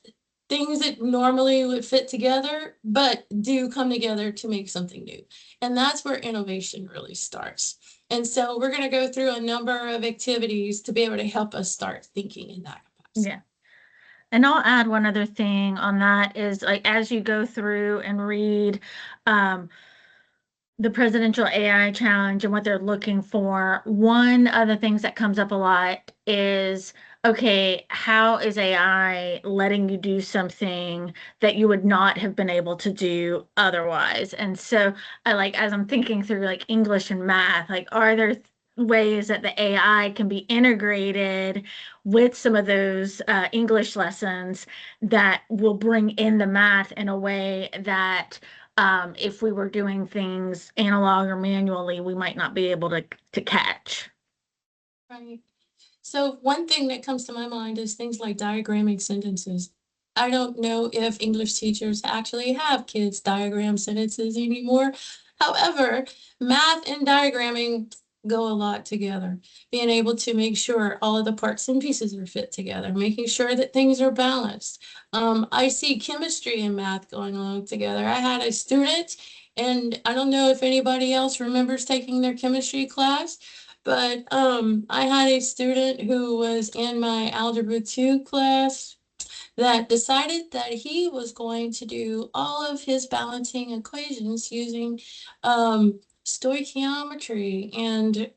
things that normally would fit together, but do come together to make something new. And that's where innovation really starts. And so we're going to go through a number of activities to be able to help us start thinking in that capacity. Yeah. And I'll add one other thing on that is like as you go through and read the presidential AI challenge and what they're looking for, one of the things that comes up a lot is okay, how is AI letting you do something that you would not have been able to do otherwise? And so I like, as I'm thinking through like English and math, like, are there ways that the AI can be integrated with some of those English lessons that will bring in the math in a way that if we were doing things analog or manually, we might not be able to catch. Right. So one thing that comes to my mind is things like diagramming sentences. I don't know if English teachers actually have kids diagram sentences anymore. However, math and diagramming go a lot together. Being able to make sure all of the parts and pieces are fit together, making sure that things are balanced. I see chemistry and math going along together. I had a student, and I don't know if anybody else remembers taking their chemistry class, but I had a student who was in my Algebra 2 class that decided that he was going to do all of his balancing equations using stoichiometry and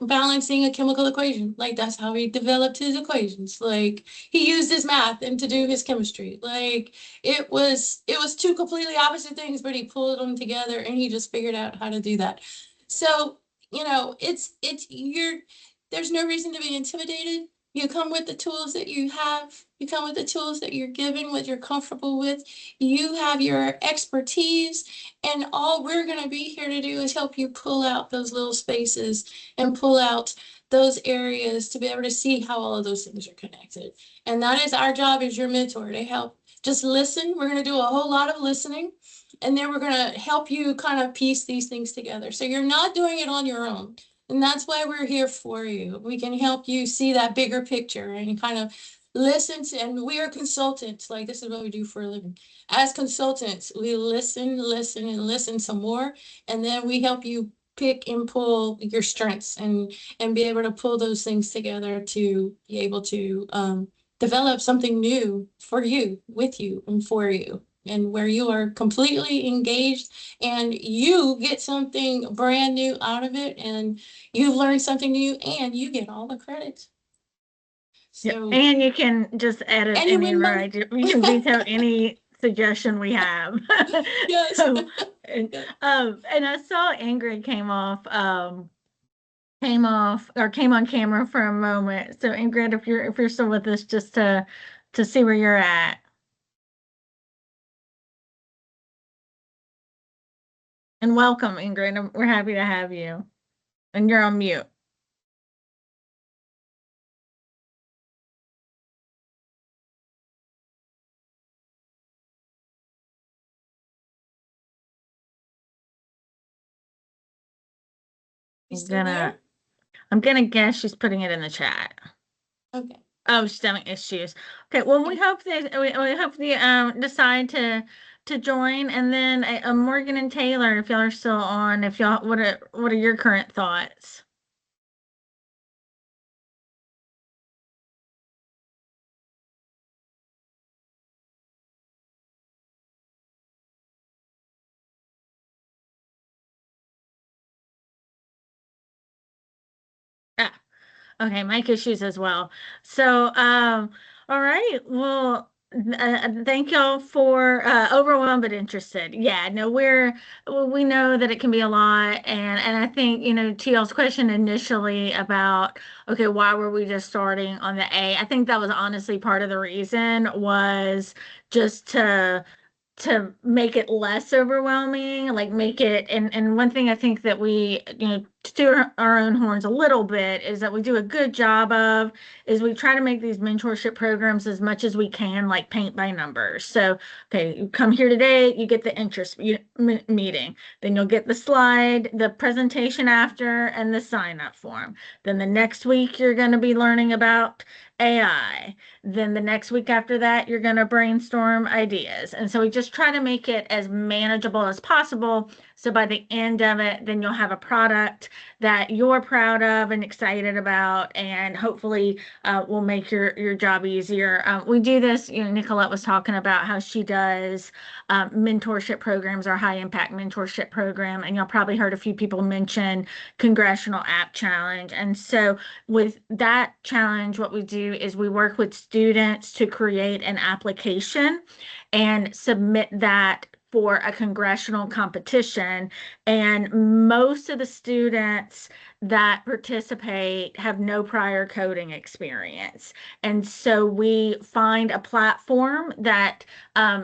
balancing a chemical equation. Like that's how he developed his equations. Like he used his math and to do his chemistry. Like it was two completely opposite things, but he pulled them together and he just figured out how to do that. So, it's there's no reason to be intimidated. You come with the tools that you have. You come with the tools that you're given, what you're comfortable with. You have your expertise, and all we're going to be here to do is help you pull out those little spaces and pull out those areas to be able to see how all of those things are connected. And that is our job as your mentor to help. Just listen. We're going to do a whole lot of listening, and then we're going to help you kind of piece these things together. So you're not doing it on your own. And that's why we're here for you. We can help you see that bigger picture and kind of listen to, and we are consultants. Like this is what we do for a living. As consultants, we listen, listen, and listen some more. And then we help you pick and pull your strengths and be able to pull those things together to be able to develop something new for you, with you, and for you. And where you are completely engaged and you get something brand new out of it and you've learned something new and you get all the credit. Yep. So, And you can just edit and you any, win money. right? You can veto any suggestion we have. Yes. So, and I saw Ingrid came off or came on camera for a moment. So Ingrid, if you're still with us, just to see where you're at. And welcome, Ingrid. We're happy to have you. And you're on mute. You still there? I'm gonna guess she's putting it in the chat. Okay. Oh, she's having issues. Okay, well, we hope we hope they decide to join, and then Morgan and Taylor, if y'all are still on, if y'all what are your current thoughts? Ah, okay, mic issues as well. So, all right. Well, thank y'all for overwhelmed but interested. Yeah, no, we know that it can be a lot, and I think to y'all's question initially about okay, why were we just starting on the A? I think that was honestly part of the reason was just to make it less overwhelming, like make it and one thing I think that we, to do our own horns a little bit is that we do a good job of is we try to make these mentorship programs as much as we can like paint by numbers. So, okay, you come here today, you get the interest meeting, then you'll get the slide, the presentation after, and the sign up form. Then the next week you're going to be learning about AI. Then the next week after that, you're going to brainstorm ideas. And so we just try to make it as manageable as possible So by the end of it, then you'll have a product that you're proud of and excited about, and hopefully will make your job easier. We do this, Nicolette was talking about how she does mentorship programs, our high impact mentorship program, and y'all probably heard a few people mention Congressional App Challenge. And so with that challenge, what we do is we work with students to create an application and submit that for a congressional competition. And most of the students that participate have no prior coding experience. And so we find a platform that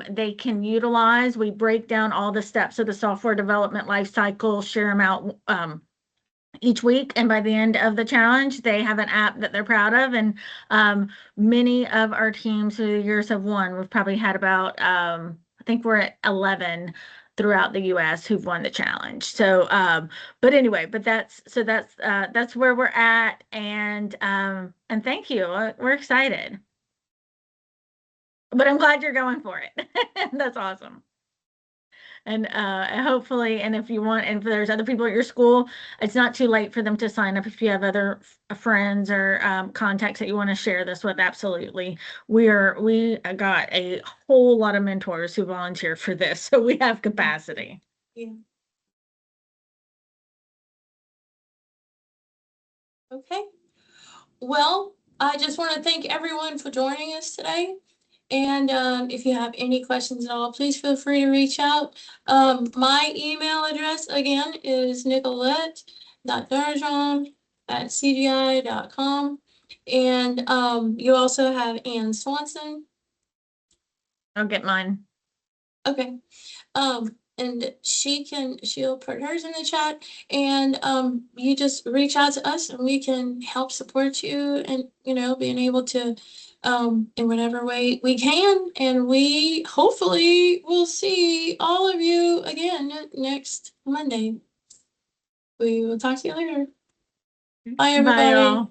they can utilize. We break down all the steps of the software development lifecycle, share them out each week, and by the end of the challenge they have an app that they're proud of. And many of our teams through the years have won. We've probably had about I think we're at 11 throughout the US who've won the challenge. So but anyway, but that's where we're at. And thank you. We're excited, but I'm glad you're going for it. That's awesome. And hopefully, and if you want, and if there's other people at your school, it's not too late for them to sign up. If you have other friends or contacts that you want to share this with, absolutely. We got a whole lot of mentors who volunteer for this, so we have capacity. Yeah. Okay. Well, I just want to thank everyone for joining us today. And if you have any questions at all, please feel free to reach out. My email address again is nicolette.darjon@cgi.com. And you also have Ann Swanson. I'll get mine. Okay. And she'll put hers in the chat, and you just reach out to us and we can help support you, and being able to in whatever way we can. And we hopefully will see all of you again next Monday. We will talk to you later. Bye, everybody. Bye, y'all.